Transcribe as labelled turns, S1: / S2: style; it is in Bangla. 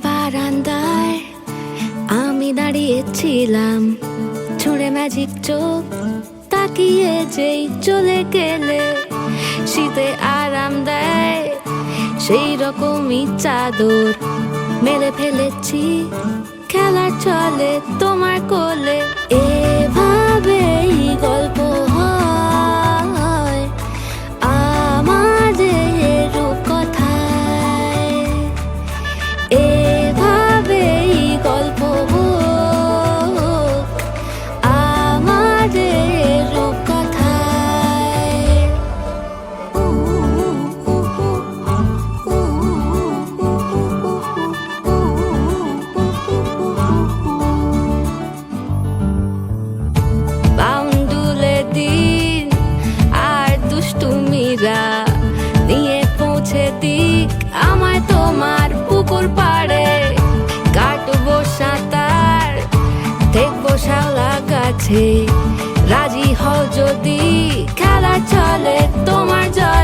S1: বারান্দায় আমি দাঁড়িয়েছিলাম, ছুঁড়ে ম্যাজিক চোখ তাকিয়ে যেই চলে গেলে। শীতে আরাম দেয় সেই রকমই চাদর মেলে ফেলেছি, খেলা চলে তোমার কোলে। এভাবেই গল্প হয় আমাদের রূপকথায়, এভাবেই গল্প হোক আমাদের রূপকথায়। বাউন্ডুলে দিন আর দুষ্টুমিরা নিয়ে পৌঁছে দিক আমায় তোমার পুকুর পাড়ে। কাটবো সাঁতার, দেখবো শাওলা গাছে, রাজি হও যদি খেলা চলে তোমার জলে।